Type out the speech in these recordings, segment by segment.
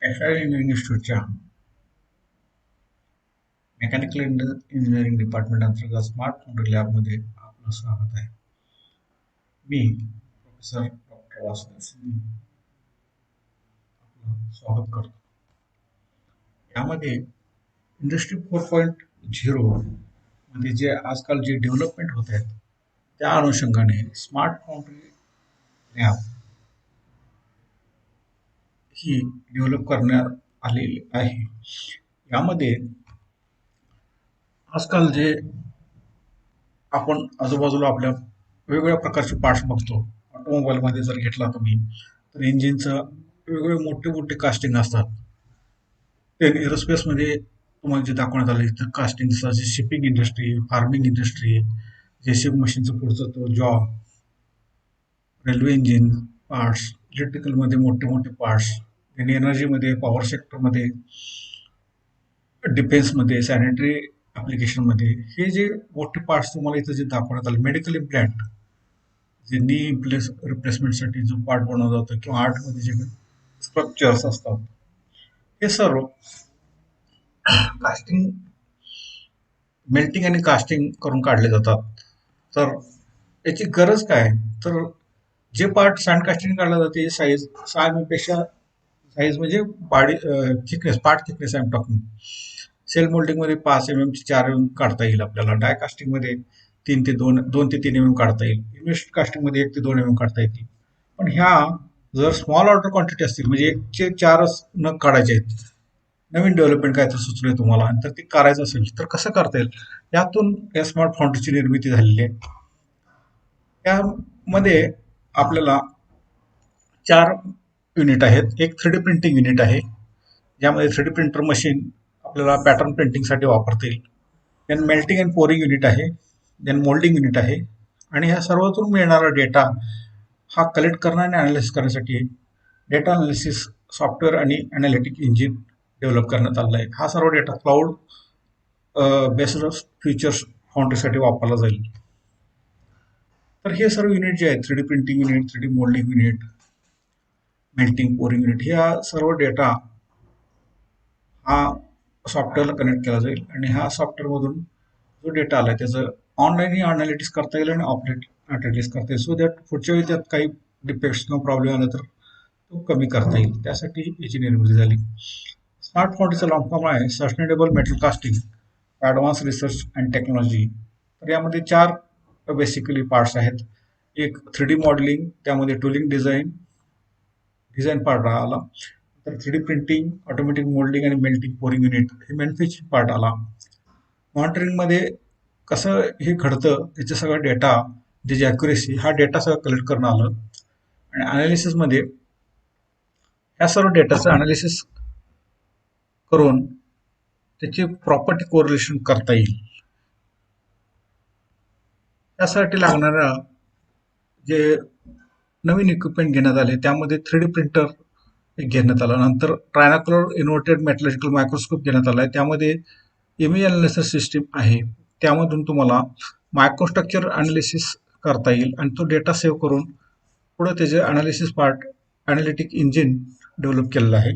एफ.आय. इन्स्टिट्यूटच्या mechanical engineering department अंतर्गत smart foundry लॅबमध्ये आपलं स्वागत आहे. मी प्रोफेसर डॉक्टर वासुदेव सिंह आपलं स्वागत करतो. यामध्ये इंडस्ट्री 4.0 मध्ये जे आजकाल जे डेव्हलपमेंट होत आहेत त्या अनुषंगाने स्मार्ट फाउंड्री लॅब ही डेव्हलप करण्यात आलेली आहे. यामध्ये आजकाल जे आपण आजूबाजूला आपल्या वेगवेगळ्या प्रकारचे पार्ट्स बघतो. ऑटोमोबाईलमध्ये जर घेतला तुम्ही तर इंजिनचं वेगवेगळे मोठे मोठे कास्टिंग असतात. ते एरोस्पेसमध्ये तुम्हाला जे दाखवण्यात आले तर कास्टिंग जसे shipping industry, farming industry, JCB मशीनचं पुढचं तो जॉब, रेल्वे इंजिन पार्ट्स, इलेक्ट्रिकलमध्ये मोठे मोठे पार्ट्स आणि एनर्जीमध्ये, पॉवर सेक्टरमध्ये, डिफेन्समध्ये, सॅनिटरी ॲप्लिकेशनमध्ये हे जे मोठे पार्ट्स तुम्हाला इथं जे दाखवण्यात आले, मेडिकल इम्प्लॅन्ट जे नी रिप्लेसमेंटसाठी जो पार्ट बनवला जातो किंवा आर्टमध्ये जे स्ट्रक्चर्स असतात हे सर्व कास्टिंग मेल्टिंग आणि कास्टिंग करून काढले जातात. तर याची गरज काय? तर जे पार्ट सँड कास्टिंग काढला जाते साईज 6 mm पेक्षा साईज म्हणजे body thickness, part thickness I am talking. Shell मोल्डिंगमध्ये 5 mm ची 4 mm काढता येईल आपल्याला. डाय कास्टिंगमध्ये 3 ते 2 ते 3 mm काढता येईल. इन्व्हेस्ट कास्टिंगमध्ये 1 ते 2 mm काढता येतील. पण ह्या जर स्मॉल ऑर्डर क्वांटिटी असतील म्हणजे 1 चे 4च नग काढायचे आहेत, नवीन डेव्हलपमेंट काय तर सुचलंय तुम्हाला आणि तर ते करायचं असेल तर कसं करता येईल? यातून या स्मार्ट फाउंड्रीची निर्मिती झालेली आहे. त्यामध्ये आपल्याला 4 युनिट आहेत. एक 3D प्रिंटिंग युनिट आहे, ज्यामध्ये 3D प्रिंटर मशीन आपल्याला पॅटर्न प्रिंटिंगसाठी वापरता येईल. Then melting and pouring unit आहे, देन मोल्डिंग युनिट आहे आणि ह्या सर्वातून मिळणारा डेटा हा कलेक्ट करणं आणि अनालिसिस करण्यासाठी डेटा अनालिसिस सॉफ्टवेअर आणि अनालिटिक इंजिन डेव्हलप करण्यात आलेला आहे. हा सर्व डेटा क्लाउड बेस्ड फीचर्स फाउंड्रीसाठी वापरला जाईल. तर हे सर्व युनिट जे आहेत 3D printing unit, 3D moulding unit, melting pouring unit, ह्या सर्व डेटा हा सॉफ्टवेअरला कनेक्ट केला जाईल आणि ह्या सॉफ्टवेअरमधून जो डेटा आला त्याचं ऑनलाईनही अनालिटिक्स करता येईल आणि ऑफलाईन अनालिटिक्स करता येईल. सो दॅट पुढच्या वेळी त्यात काही डिफेक्ट्स किंवा प्रॉब्लेम आला तर तो कमी करता येईल. त्यासाठी याची निर्मिती झाली. स्मार्ट फाउंड्रीचा लॉंग फॉर्म आहे sustainable metal casting advance research and technology. तर यामध्ये 4 बेसिकली पार्ट्स आहेत. एक 3D मॉडेलिंग, त्यामध्ये टूलिंग डिझाईन पार्ट आला. तर 3D प्रिंटिंग, ऑटोमॅटिक मोल्डिंग आणि मेल्टिंग पोरिंग युनिट हे मॅन्युफॅक्चरिंग पार्ट आला. मॉनिटरिंगमध्ये कसं हे घडतं याचा सगळा डेटा, त्याची ॲक्युरेसी, हा डेटा सगळं कलेक्ट करणं आलं. आणि अनालिसिसमध्ये ह्या सर्व डेटाचं अनालिसिस करून त्याची प्रॉपर्टी कोरिलेशन करता येईल. त्यासाठी लागणाऱ्या जे नवीन इक्विपमेंट घेण्यात आले त्यामध्ये 3D प्रिंटर एक घेण्यात आला. नंतर ट्रायनाक्युलर इन्व्हर्टेड मेटलॉजिकल मायक्रोस्कोप घेण्यात आला आहे. त्यामध्ये इमेज अनालिसिस सिस्टीम आहे. त्यामधून तुम्हाला मायक्रोस्ट्रक्चर अनालिसिस करता येईल आणि तो डेटा सेव्ह करून पुढे त्याचे analysis part analytic engine develop केलेलं आहे.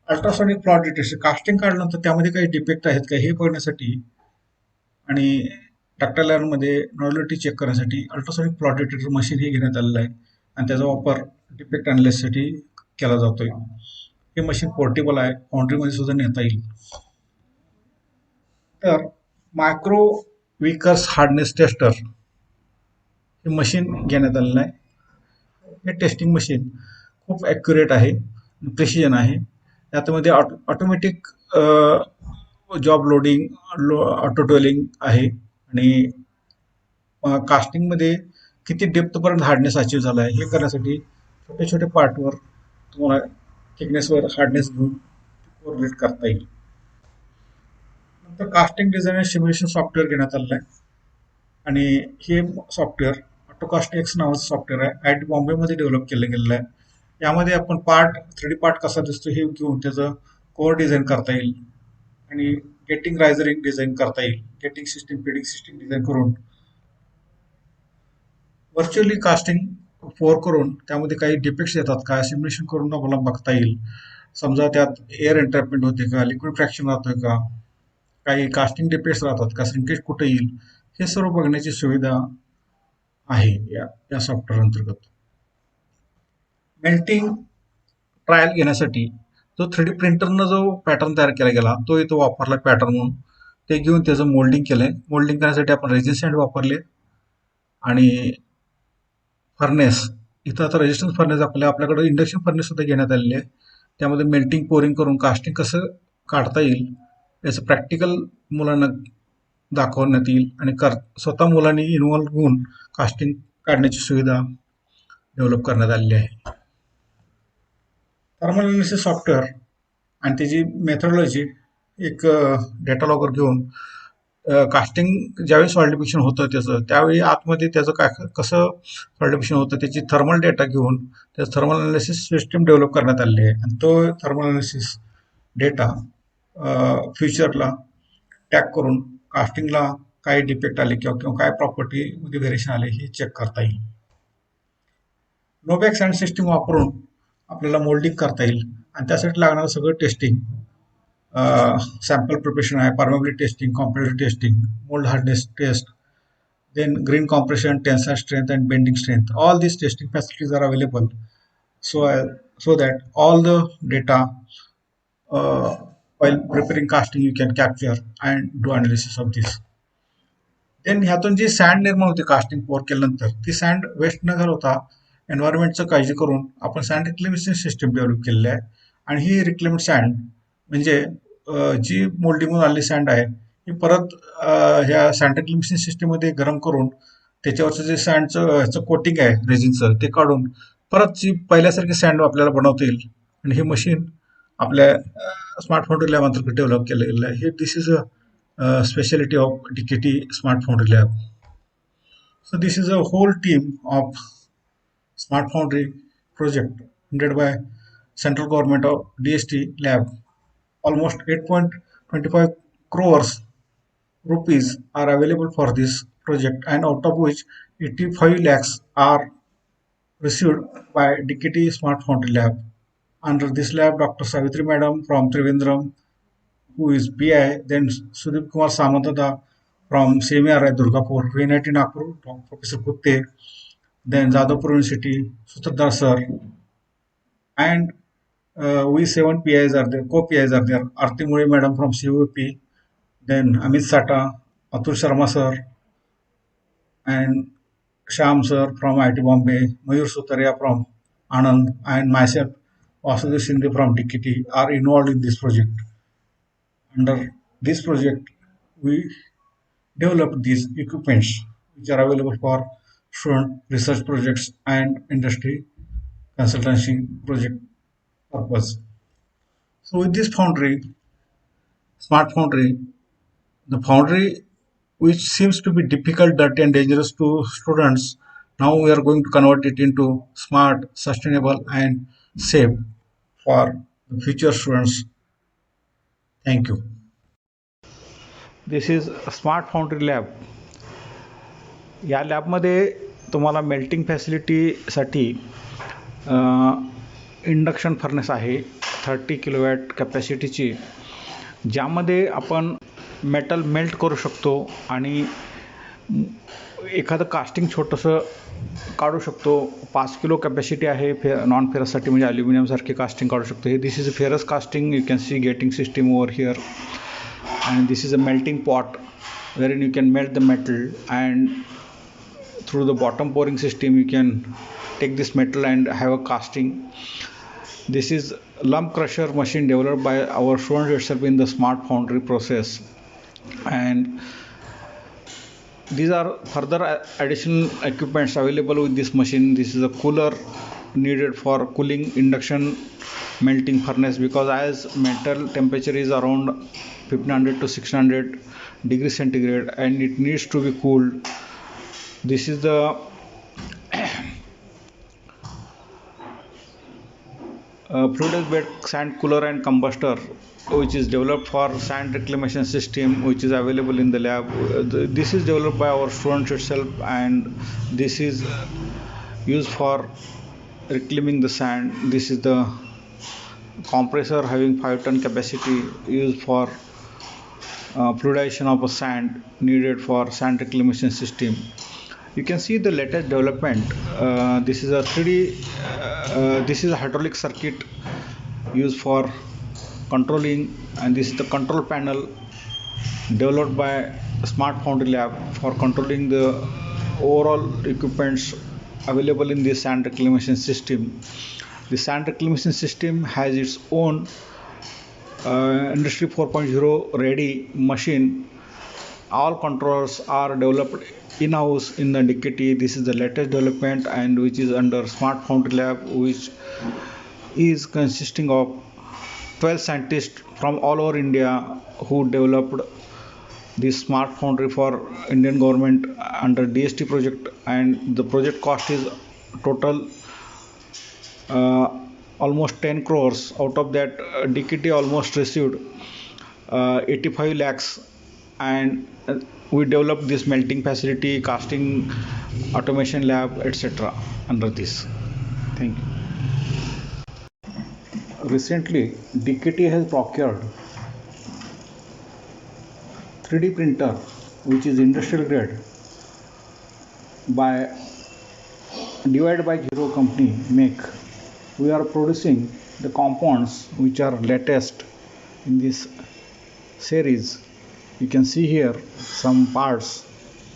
अल्ट्रासॉनिक फ्लॉ डिटेक्शन, कास्टिंग काढल्यानंतर त्यामध्ये काही डिफेक्ट आहेत का हे बघण्यासाठी आणि डक्टाईल आयर्नमध्ये नॉर्मॅलिटी चेक करण्यासाठी अल्ट्रासॉनिक फ्लॉ डिटेक्टर मशीन हे घेण्यात आलेलं आहे आणि त्याचा वापर डिफेक्ट अनालिसिससाठी केला जातोय. हे मशीन पोर्टेबल आहे, फाउंड्रीमध्ये सुद्धा नेता येईल. तर मायक्रो व्हीकर्स हार्डनेस टेस्टर हे मशीन घेण्यात आलेलं आहे. हे टेस्टिंग मशीन खूप ॲक्युरेट आहे, प्रिसिजन आहे. त्यामध्ये automatic job loading, auto tolling आहे आणि कास्टिंगमध्ये किती डेप्थपर्यंत हार्डनेस अचीव झाला आहे हे करण्यासाठी छोट्या छोट्या पार्टवर तुम्हाला थिकनेसवर हार्डनेस घेऊन कोरिलेट करता येईल. नंतर कास्टिंग डिझाईन सिम्युलेशन सॉफ्टवेअर घेण्यात आलेलं आहे आणि हे सॉफ्टवेअर ऑटोकास्ट एक्स नावाचं सॉफ्टवेअर आहे, IIT बॉम्बेमध्ये डेव्हलप केलं गेलेलं आहे. यामध्ये आपण 3D पार्ट कसा दिसतो हे घेऊन त्याचं कोअर डिझाईन करता येईल आणि गेटिंग रायझरिंग डिझाईन करता येईल. Getting system, feeding system design करून व्हर्च्युअली कास्टिंग पोर करून त्यामध्ये काही डिफेक्ट्स येतात का सिम्युलेशन करून आपल्याला बघता येईल. समजा त्यात एअर एन्ट्रॅपमेंट होते का, लिक्विड फ्रॅक्शन राहतोय का, काही कास्टिंग डिफेक्ट्स राहतात का, श्रिंकेज कुठे येईल, हे सर्व बघण्याची सुविधा आहे या सॉफ्टवेअर अंतर्गत. मेल्टिंग ट्रायल घेण्यासाठी जो 3D प्रिंटरनं जो पॅटर्न तयार केला गेला तो इथं वापरला पॅटर्न म्हणून. ते घेऊन त्याचं मोल्डिंग केलंय. मोल्डिंग करण्यासाठी आपण रेझिन सँड वापरले आणि फर्नेस, इथं आता रेजिस्टन्स फर्नेस आपल्याकडे इंडक्शन फर्नेस सुद्धा घेण्यात आलेले आहे. त्यामध्ये मेल्टिंग पोरिंग करून कास्टिंग कसं काढता येईल याचं प्रॅक्टिकल मुलांना दाखवण्यात येईल आणि स्वतः मुलांनी इन्व्हॉल्व होऊन कास्टिंग काढण्याची सुविधा डेव्हलप करण्यात आलेली आहे. थर्मल अनालिसिस सॉफ्टवेअर आणि त्याची मेथडॉलॉजी एक डेटा लॉगर घेऊन कास्टिंग ज्यावेळी सॉलिडिफिकेशन होतं त्याचं त्यावेळी आतमध्ये त्याचं काय कसं सॉलिडिफिकेशन होतं त्याची थर्मल डेटा घेऊन त्याचं थर्मल अनालिसिस सिस्टीम डेव्हलप करण्यात आलेली आहे. आणि तो थर्मल अनालिसिस डेटा फ्युचरला टॅग करून कास्टिंगला काय डिफेक्ट आले किंवा काय प्रॉपर्टीमध्ये व्हेरिएशन आले हे चेक करता येईल. नोबॅक सँड सिस्टीम वापरून आपल्याला मोल्डिंग करता येईल आणि त्यासाठी लागणारं सगळं टेस्टिंग, सॅम्पल प्रिपरेशन आहे, permeability testing, competitive testing, mould hardness test, then green compression, tensile strength and bending strength. All these testing facilities are available so that all the data while preparing casting you can capture and do analysis of this. Then ह्यातून जी send निर्माण होते casting पोर केल्यानंतर ती send waste न घालवता एन्व्हायरमेंटचं काळजी करून आपण सँड रिक्लेमेशन सिस्टीम डेव्हलप केलेली आहे. आणि ही रिक्लेमेंट सँड म्हणजे जी मोल्डिंगमधून आलेली सँड आहे ही परत ह्या सँड रिक्लेमेशन सिस्टीममध्ये गरम करून त्याच्यावरचं जे सँडचं कोटिंग आहे रेझिनचं ते काढून परत जी पहिल्यासारखी सँड आपल्याला बनवता येईल. आणि हे मशीन आपल्या स्मार्ट फाउंड्री लॅब अंतर्गत डेव्हलप केलं गेलं आहे. हे this is a specialty of DKT Smart Foundry Lab. So this is a whole team of Smart Foundry project funded by central government of DST lab. Almost 8.25 crores rupees are available for this project, and out of which 85 lakhs are received by DKT Smart Foundry Lab. Under this lab, Dr. Savitri Madam from Trivandrum, who is PI, then Sudeep Kumar Samantada from CMR at Durgapur, VNIT Nagpur, Professor Kutte, then Jadavpur University, Sutradhar sir, and we 7 PIs are there, co-PIs are there, Arti Mure Madam from CUP, then Amit Sata, Atul Sharma sir, and Sham sir from IT Bombay, Mayur Sutaria from Anand, and myself, Vasudev Shinde from DKT are involved in this project. Under this project, we developed these equipments which are available for student research projects and industry consultancy project purpose. So with this foundry, Smart Foundry, the foundry which seems to be difficult, dirty and dangerous to students, now we are going to convert it into smart, sustainable and safe for the future students. Thank you. This is smart foundry lab. या लॅबमध्ये तुम्हाला melting फॅसिलिटीसाठी induction furnace आहे 30 kilowatt कॅपॅसिटीची, ज्यामध्ये आपण metal melt करू शकतो आणि एखादं कास्टिंग छोटंसं काढू शकतो. 5 किलो कॅपॅसिटी आहे नॉन फेरससाठी, म्हणजे ॲल्युमिनियमसारखे कास्टिंग काढू शकतो. हे this is a ferrous casting. You can see gating system over here, and this is a melting pot wherein you can melt the metal, and through the bottom pouring system you can take this metal and have a casting. This is lump crusher machine developed by our students itself in the Smart Foundry process, and these are further additional equipments available with this machine. This is a cooler needed for cooling induction melting furnace, because as metal temperature is around 1500 to 600 degrees centigrade and it needs to be cooled. This is the fluid bed sand cooler and combustor which is developed for sand reclamation system, which is available in the lab. This is developed by our students itself, and this is used for reclaiming the sand. This is the compressor having 5 ton capacity used for fluidization of a sand needed for sand reclamation system. You can see the latest development. This is a 3D. This is a hydraulic circuit used for controlling, and this is the control panel developed by Smart Foundry Lab for controlling the overall equipments available in the sand reclamation system. The sand reclamation system has its own Industry 4.0 ready machine. All controllers are developed in-house in the DKT. This is the latest development, and which is under Smart Foundry Lab, which is consisting of 12 scientists from all over India who developed this smart foundry for Indian government under DST project, and the project cost is total almost 10 crores. Out of that, DKT almost received 85 lakhs, and we developed this melting facility, casting automation lab, etc. under this. Thank you. Recently, DKT has procured 3D printer, which is industrial grade, by Divide by Zero company make. We are producing the compounds which are latest in this series. You can see here some parts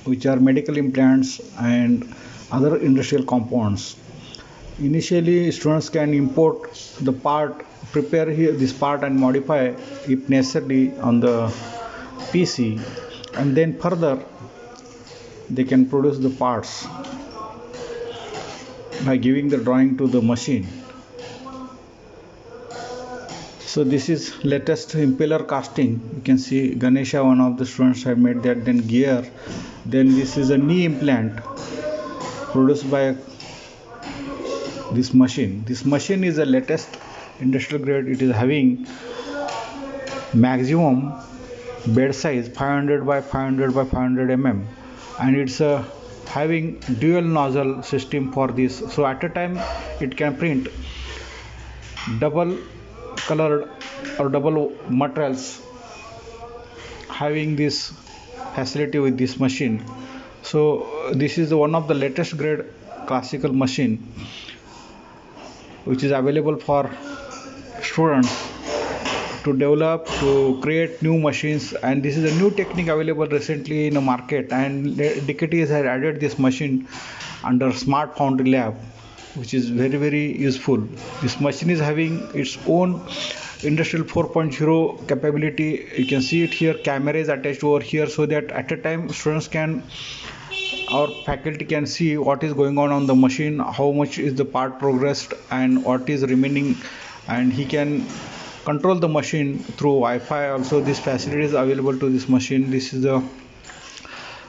which are medical implants and other industrial compounds. Initially, students can import the part, prepare here this part and modify if necessary on the PC, and then further they can produce the parts by giving the drawing to the machine. So this is latest impeller casting. You can see Ganesha, one of the students have made that. Then gear, then this is a knee implant produced by this machine. This machine is the latest industrial grade. It is having maximum bed size 500 by 500 by 500 mm, and it's having dual nozzle system for this. So at a time it can print double colored or double materials, having this facility with this machine. So this is one of the latest grade classical machine which is available for students to develop, to create new machines, and this is a new technique available recently in the market, and DKT has added this machine under Smart Foundry Lab, which is very useful. This machine is having its own industrial 4.0 capability. You can see it here, camera is attached over here, so that at a time students can, our faculty can see what is going on the machine, how much is the part progressed and what is remaining, and he can control the machine through Wi-Fi. Also, this facility is available to this machine. This is the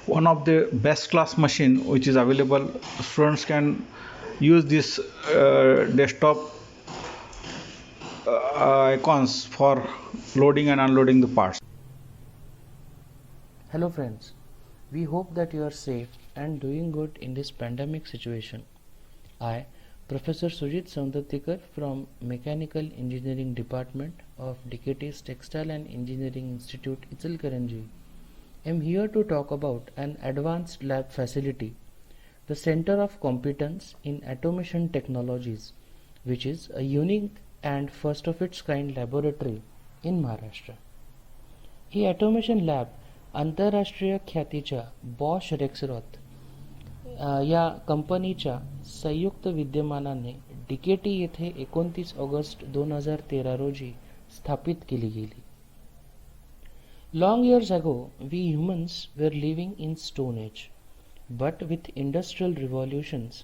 one of the best class machine which is available. Students can use this desktop icons for loading and unloading the parts. Hello friends, we hope that you are safe and doing good in this pandemic situation. I, Professor Sujit Saundatikar from Mechanical Engineering Department of DKT's Textile and Engineering Institute, Ichalkaranji, am here to talk about an advanced lab facility, the Center of Competence in Automation Technologies, which is a unique and first of its kind laboratory in Maharashtra. He automation lab आंतरराष्ट्रीय ख्यातीच्या Bosch रेक्सरॉथ या कंपनीच्या संयुक्त विद्यमानाने DKT येथे 29 August 2013 रोजी स्थापित केली गेली. Long years ago, we humans were living in Stone Age, but with industrial revolutions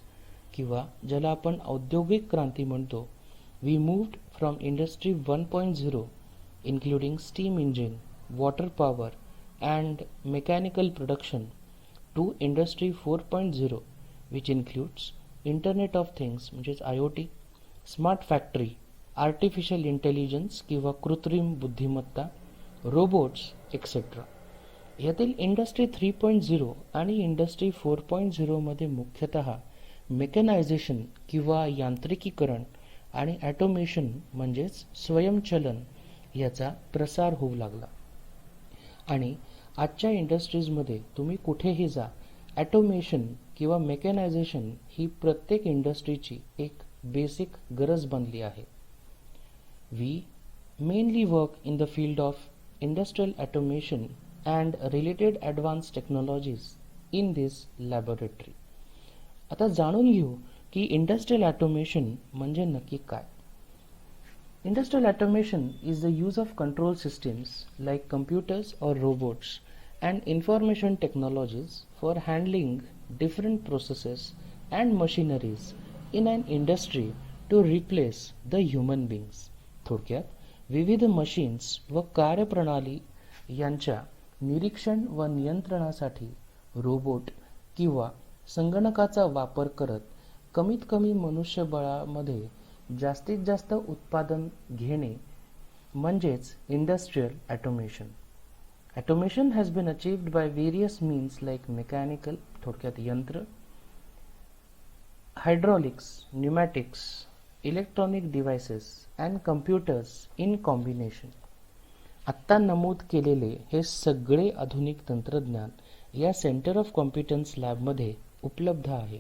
किंवा ज्याला आपण औद्योगिक क्रांती म्हणतो, we moved from Industry 1.0 including steam engine, water power and mechanical production to Industry 4.0 which includes Internet of Things म्हणजेच IoT, Smart Factory, Artificial Intelligence किंवा कृत्रिम बुद्धिमत्ता, robots etcetera. यातील इंडस्ट्री 3.0 आणि इंडस्ट्री 4.0 मध्ये मुख्यतः मेकॅनायझेशन किंवा यांत्रिकीकरण आणि ॲटोमेशन म्हणजेच स्वयंचलन याचा प्रसार होऊ लागला. आणि आजच्या इंडस्ट्रीजमध्ये तुम्ही कुठेही जा, ॲटोमेशन किंवा मेकॅनायझेशन ही प्रत्येक इंडस्ट्रीची एक बेसिक गरज बनली आहे. We mainly work in the field of industrial automation and related advanced technologies in this laboratory. आता जाणून घेऊ की इंडस्ट्रियल ऑटोमेशन म्हणजे नक्की काय. Industrial automation is the use of control systems like computers or robots and information technologies for handling different processes and machineries in an industry to replace the human beings. थोडक्यात विविध machines व कार्यप्रणाली यांच्या निरीक्षण व नियंत्रणासाठी रोबोट किंवा संगणकाचा वापर करत कमीत कमी मनुष्यबळामध्ये जास्तीत जास्त उत्पादन घेणे म्हणजेच industrial automation. Automation has been achieved by various means like mechanical थोडक्यात यंत्र, hydraulics, pneumatics, electronic devices and computers in combination. आत्ता नमूद केलेले हे सगळे आधुनिक तंत्रज्ञान या सेंटर ऑफ कॉम्पिटन्स लॅबमध्ये उपलब्ध आहे.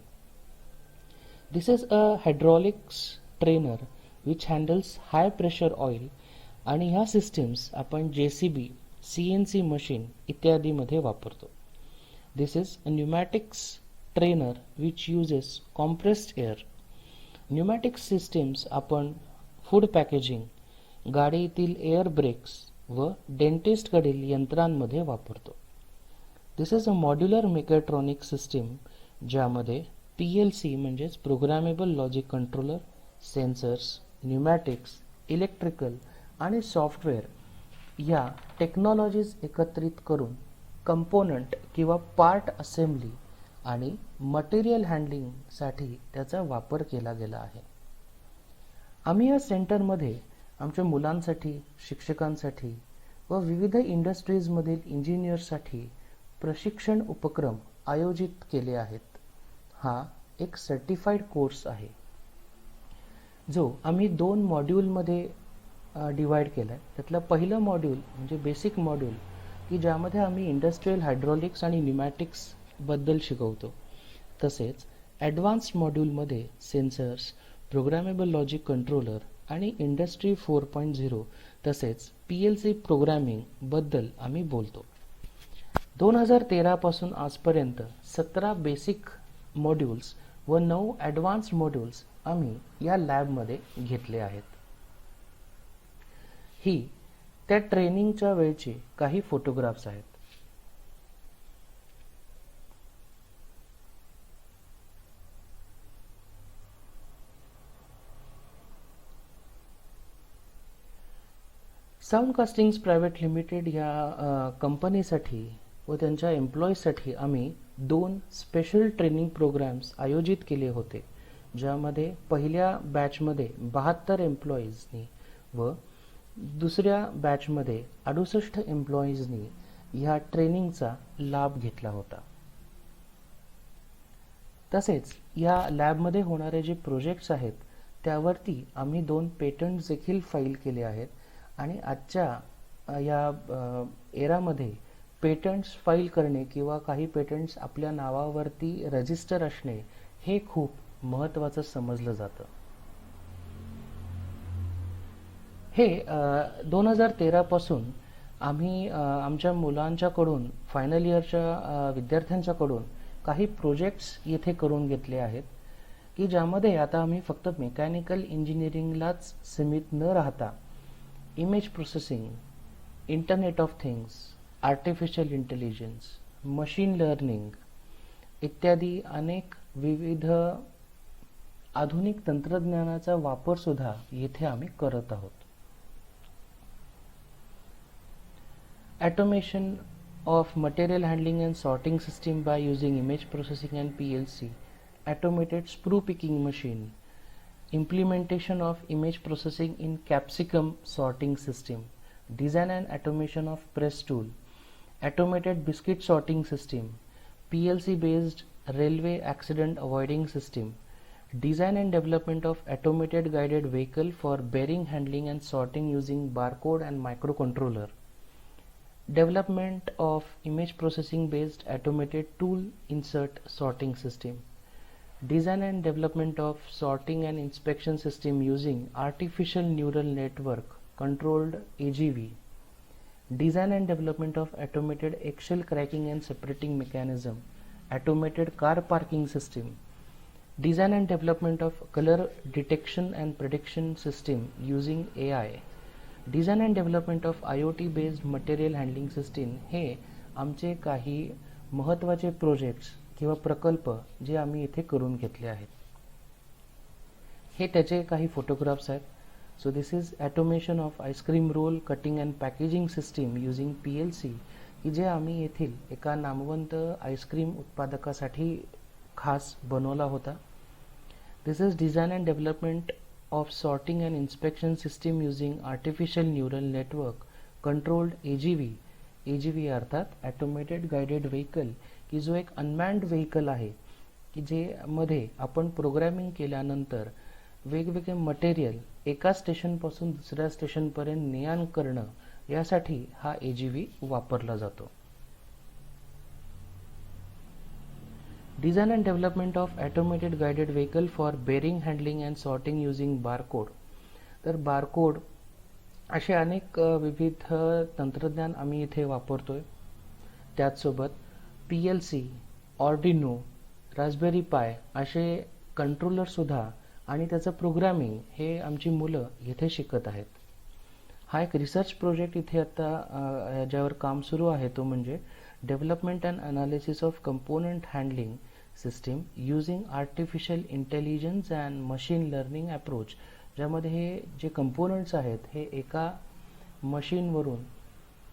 This is a hydraulics trainer which handles high pressure oil आणि ह्या सिस्टीम्स आपण JCB, CNC मशीन इत्यादीमध्ये वापरतो. This is a pneumatics trainer which uses compressed air. Pneumatics systems आपण फूड पॅकेजिंग, गाडीतील एअर ब्रेक्स व डेंटिस्टकडील यंत्रांमध्ये वापरतो. This is a modular mechatronic system ज्यामध्ये PLC म्हणजेच programmable logic controller, sensors, pneumatics, electrical आणि सॉफ्टवेअर या टेक्नॉलॉजीज एकत्रित करून कंपोनंट किंवा पार्ट असेंब्ली आणि मटेरियल हँडलिंगसाठी त्याचा वापर केला गेला आहे. आम्ही या सेंटरमध्ये आमच्या मुलांसाठी, शिक्षकांसाठी व विविध इंडस्ट्रीजमधील इंजिनियर्ससाठी प्रशिक्षण उपक्रम आयोजित केले आहेत. हा एक सर्टिफाईड कोर्स आहे जो आम्ही 2 मॉड्यूलमध्ये डिवाईड केला आहे. त्यातलं पहिलं मॉड्यूल म्हणजे बेसिक मॉड्यूल की ज्यामध्ये आम्ही इंडस्ट्रियल हायड्रॉलिक्स आणि न्यूमॅटिक्स बद्दल शिकवतो. तसेच ॲडव्हान्स्ड मॉड्यूलमध्ये सेन्सर्स, प्रोग्रामेबल लॉजिक कंट्रोलर आणि इंडस्ट्री 4.0 तसेच PLC प्रोग्रॅमिंग बद्दल आम्ही बोलतो. 2013 पासून आजपर्यंत 17 बेसिक मॉड्यूल्स व 9 ॲडव्हान्स्ड मॉड्यूल्स आम्ही या लॅबमध्ये घेतले आहेत. ही त्या ट्रेनिंगच्या वेळची काही फोटोग्राफ्स आहेत. साऊंड कास्टिंग्स प्रायव्हेट लिमिटेड या कंपनीसाठी व त्यांच्या एम्प्लॉईजसाठी आम्ही 2 स्पेशल ट्रेनिंग प्रोग्राम्स आयोजित केले होते, ज्यामध्ये पहिल्या बॅचमध्ये 72 एम्प्लॉईजनी व दुसऱ्या बॅचमध्ये 68 एम्प्लॉईजनी ह्या ट्रेनिंगचा लाभ घेतला होता. तसेच या लॅबमध्ये होणारे जे प्रोजेक्ट्स आहेत त्यावरती आम्ही 2 पेटंट्स देखील फाईल केले आहेत. आणि आजच्या या एरामध्ये पेटंट्स फाईल करणे किंवा काही पेटंट्स आपल्या नावावरती रजिस्टर असणे हे खूप महत्त्वाचं समजलं जातं. हे 2013 पासून आम्ही आमच्या मुलांच्याकडून, फायनल इयरच्या विद्यार्थ्यांच्याकडून काही प्रोजेक्ट्स येथे करून घेतले आहेत की ज्यामध्ये आता आम्ही फक्त मेकॅनिकल इंजिनिअरिंगलाच सीमित न राहता image processing, internet of things, artificial intelligence, machine learning इत्यादी अनेक विविध आधुनिक तंत्रज्ञानाचा वापर सुद्धा येथे आम्ही करत आहोत. Automation of material handling and sorting system by using image processing and PLC, automated sprue picking machine, implementation of image processing in capsicum sorting system, design and automation of press tool, automated biscuit sorting system, PLC based railway accident avoiding system, design and development of automated guided vehicle for bearing handling and sorting using barcode and microcontroller, development of image processing based automated tool insert sorting system, design and development of sorting and inspection system using artificial neural network controlled AGV, design and development of automated eggshell cracking and separating mechanism, automated car parking system, design and development of color detection and prediction system using AI, design and development of IoT based material handling system हे आमचे काही महत्त्वाचे projects किंवा प्रकल्प जे आम्ही इथे करून घेतले आहेत. हे त्याचे काही फोटोग्राफ्स आहेत. So this is automation of ice cream roll cutting and packaging system using PLC की जे आम्ही येथील एका नामवंत आईस्क्रीम उत्पादकासाठी खास बनवला होता. This is design and development of sorting and inspection system using artificial neural network controlled AGV अर्थात automated guided vehicle की जो एक अनमॅन्ड व्हेकल आहे की जे मध्ये आपण प्रोग्रॅमिंग केल्यानंतर वेगवेगळे मटेरियल एका स्टेशनपासून दुसऱ्या स्टेशनपर्यंत ने-आण करणं यासाठी हा AGV वापरला जातो. Design and development of automated guided vehicle for bearing handling and sorting using barcode. तर बारकोड असे अनेक विविध तंत्रज्ञान आम्ही इथे वापरतोय. त्याचसोबत PLC, ऑर्डिनो, रास्पबेरी पाय असे कंट्रोलर सुद्धा आणि त्याचं प्रोग्रामिंग हे आमची मुलं इथे शिकत आहेत. हा एक रिसर्च प्रोजेक्ट इथे आता ज्यावर काम सुरू आहे तो म्हणजे development and analysis of component handling system using artificial intelligence and machine learning approach, ज्यामध्ये हे जे कंपोनंट्स आहेत हे एका मशीनवरून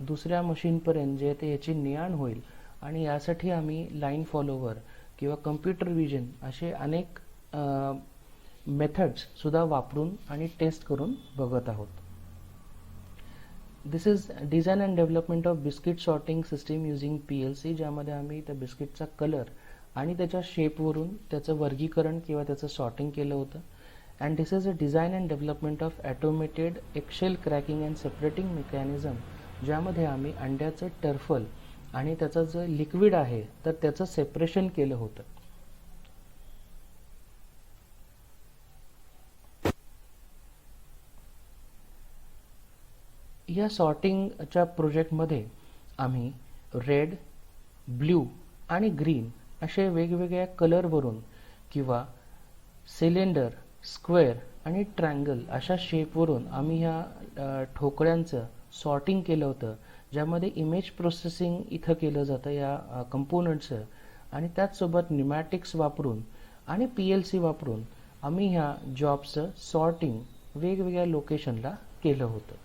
दुसऱ्या मशीनपर्यंत जे ते याची ने-आण होईल आणि यासाठी आम्ही लाईन फॉलोवर किंवा कम्प्युटर विजन असे अनेक मेथड्स सुद्धा वापरून आणि टेस्ट करून बघत आहोत. This is design and development of biscuit sorting system using PLC, ज्यामध्ये आम्ही त्या बिस्किटचा कलर आणि त्याच्या शेपवरून त्याचं वर्गीकरण किंवा त्याचं सॉर्टिंग केलं होतं. And this is a design and development of automated eggshell cracking and separating mechanism, ज्यामध्ये आम्ही अंड्याचं टर्फल आणि त्याचं जे लिक्विड आहे तर त्याचं सेपरेशन केलं होतं. या सॉर्टिंगच्या प्रोजेक्टमध्ये आम्ही रेड, ब्ल्यू आणि ग्रीन असे वेगवेगळ्या कलरवरून किंवा सिलेंडर, स्क्वेअर आणि ट्रायंगल अशा शेपवरून आम्ही ह्या ठोकळ्यांचं सॉर्टिंग केलं होतं, ज्यामध्ये इमेज प्रोसेसिंग इथं केलं जातं या कंपोनंट्सचं आणि त्याचसोबत न्यूमॅटिक्स वापरून आणि PLC वापरून आम्ही ह्या जॉबचं सॉर्टिंग वेगवेगळ्या लोकेशनला केलं होतं.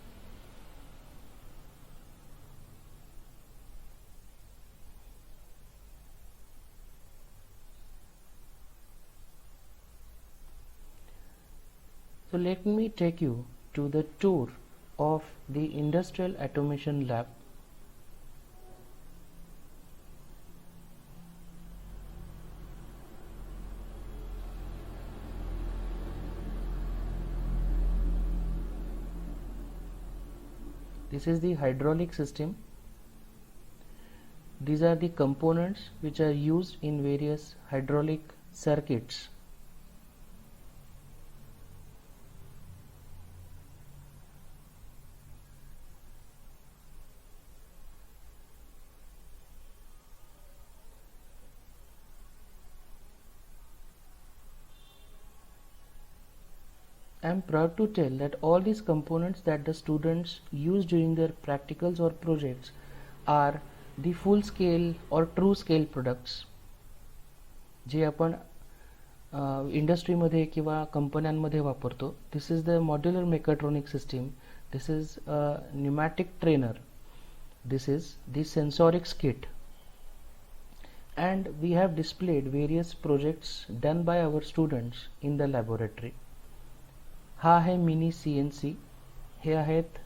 So let me take you to the tour of the Industrial Automation Lab. This is the hydraulic system. These are the components which are used in various hydraulic circuits. I am proud to tell that all these components that the students use during their practicals or projects are the full scale or true scale products जे आपण इंडस्ट्रीमध्ये किंवा कंपन्यांमध्ये वापरतो. This is the modular mechatronic system, this is a pneumatic trainer, this is the sensorics kit, and we have displayed various projects done by our students in the laboratory. हा आहे mini CNC, हे आहेत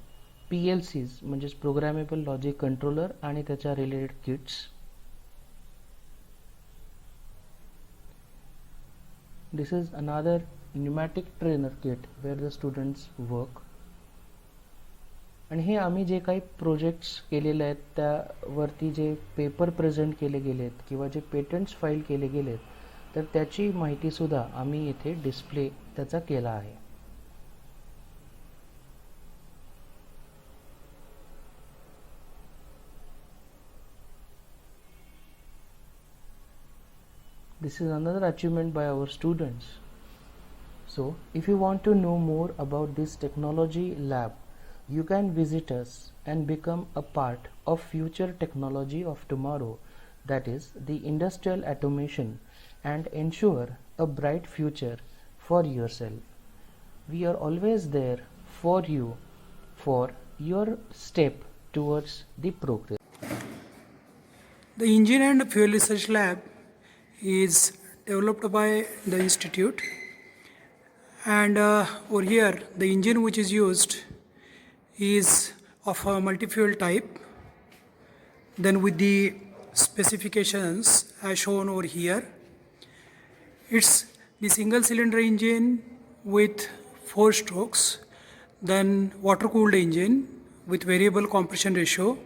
PLCs म्हणजेच programmable logic controller आणि त्याच्या related kits. This is another pneumatic trainer kit where the students work. आणि हे आम्ही जे काही projects केलेले आहेत त्यावरती जे पेपर प्रेझेंट केले गेलेत किंवा जे पेटंट्स फाईल केले गेलेत तर त्याची माहितीसुद्धा आम्ही इथे डिस्प्ले त्याचा केला आहे. This is another achievement by our students. So, if you want to know more about this technology lab, you can visit us and become a part of future technology of tomorrow, that is the industrial automation, and ensure a bright future for yourself. We are always there for you for your step towards the progress. The Engine and Fuel Research Lab is developed by the institute, and over here the engine which is used is of a multi-fuel type, then with the specifications as shown over here. It's the single cylinder engine with 4 strokes, then water cooled engine with variable compression ratio.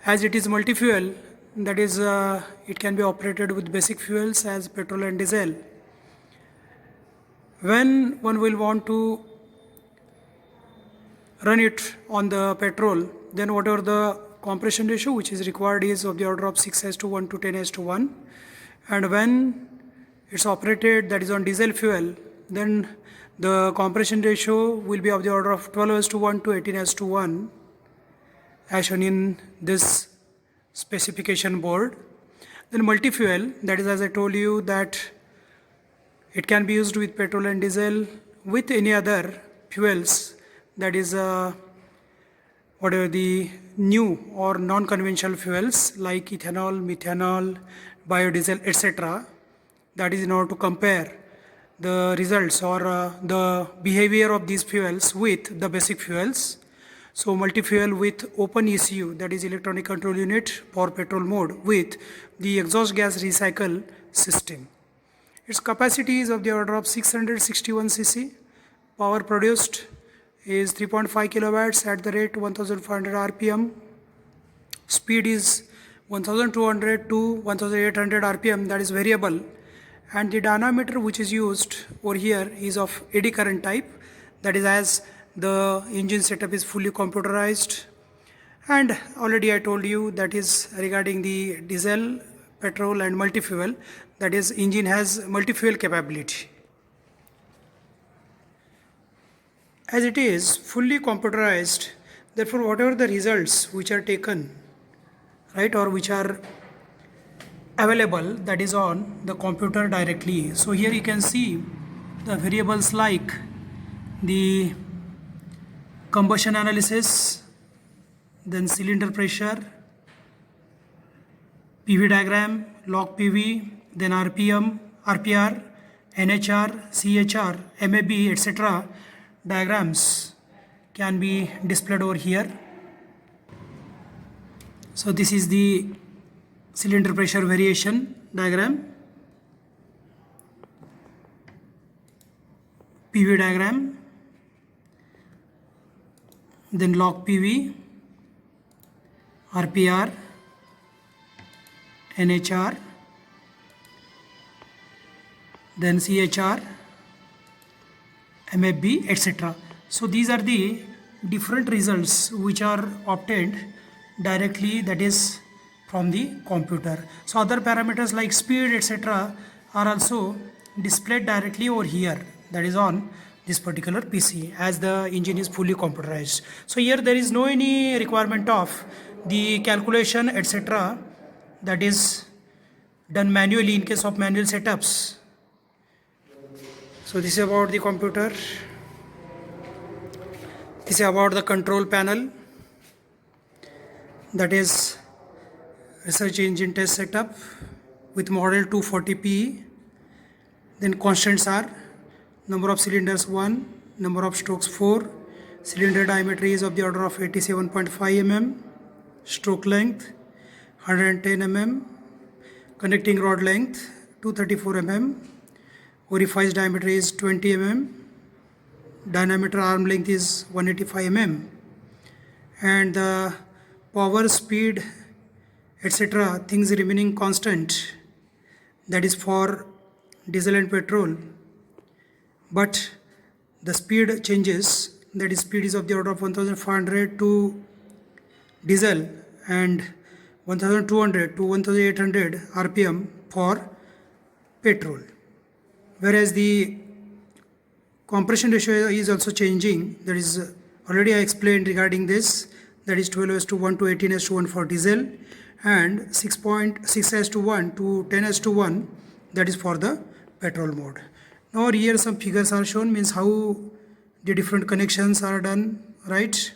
As it is multi-fuel, that is it can be operated with basic fuels as petrol and diesel. When one will want to run it on the petrol, then whatever the compression ratio which is required is of the order of 6:1 to 10:1, and when it's operated, that is on diesel fuel, then the compression ratio will be of the order of 12:1 to 18:1 as shown in this specification board. Then multi-fuel, that is, as I told you, that it can be used with petrol and diesel with any other fuels, that is whatever the new or non-conventional fuels like ethanol, methanol, biodiesel, etc. That is in order to compare the results or the behavior of these fuels with the basic fuels. So multi-fuel with open ECU, that is electronic control unit for petrol mode, with the exhaust gas recycle system. Its capacity is of the order of 661 cc. Power produced is 3.5 kilowatts at the rate 1500 rpm. Speed is 1200 to 1800 rpm, that is variable. And the dynamometer which is used over here is of eddy current type, that is, as the engine setup is fully computerized. And already I told you, that is regarding the diesel, petrol and multi-fuel, that is engine has multi-fuel capability. As it is fully computerized, therefore whatever the results which are taken, right, or which are available, that is on the computer directly. So here you can see the variables like the combustion analysis, then cylinder pressure, PV diagram, log PV, then RPM, RPR, NHR, CHR, MAB, etc. diagrams can be displayed over here. So this is the cylinder pressure variation diagram, PV diagram, then log PV, RPR, NHR, then CHR, MFB, etc. So these are the different results which are obtained directly, that is from the computer. So other parameters like speed, etc. are also displayed directly over here, that is on this particular PC, as the engine is fully computerized. So here there is no any requirement of the calculation, etc. that is done manually in case of manual setups. So this is about the computer. This is about the control panel, that is research engine test setup with model 240p. Then constants are number of cylinders 1, number of strokes 4, cylinder diameter is of the order of 87.5 mm, stroke length 110 mm, connecting rod length 234 mm, orifice diameter is 20 mm, diameter arm length is 185 mm, and the power, speed, etc. things remaining constant, that is for diesel and petrol, but the speed changes, that is speed is of the order of 1500 to diesel and 1200 to 1800 rpm for petrol, whereas the compression ratio is also changing, that is already I explained regarding this, that is 12:1 to 18:1 for diesel and 6.6:1 to 10:1, that is for the petrol mode. Now here some figures are shown, means how the different connections are done, right?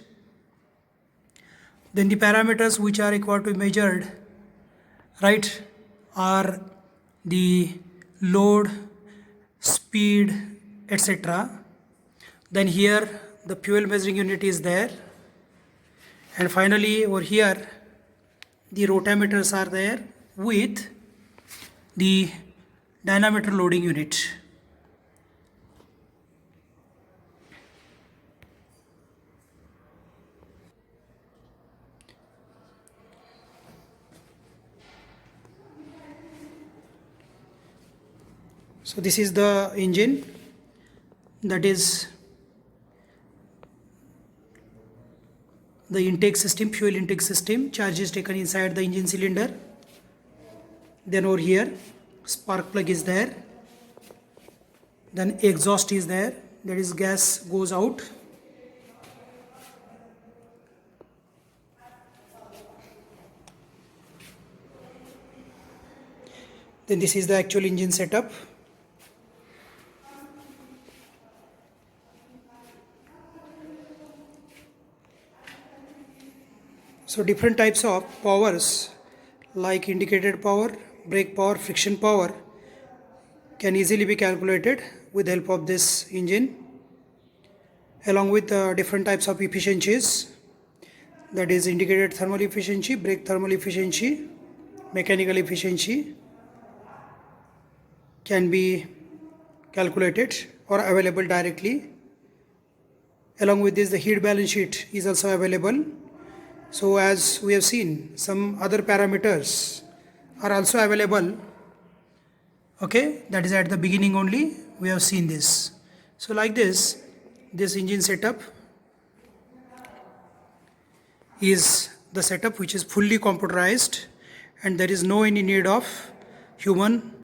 Then the parameters which are required to be measured, right, are the load, speed, etc. Then here the fuel measuring unit is there, and finally over here the rotameters are there with the dynamometer loading unit. So this is the engine, that is the intake system, fuel intake system. Charge is taken inside the engine cylinder. Then over here spark plug is there, then exhaust is there, that is gas goes out. Then this is the actual engine setup. So different types of powers like indicated power, brake power, friction power can easily be calculated with the help of this engine, along with different types of efficiencies, that is indicated thermal efficiency, brake thermal efficiency, mechanical efficiency can be calculated or available directly. Along with this, the heat balance sheet is also available. So as we have seen, some other parameters are also available. Okay, that is at the beginning only we have seen this. So like this engine setup is the setup which is fully computerized, and there is no any need of human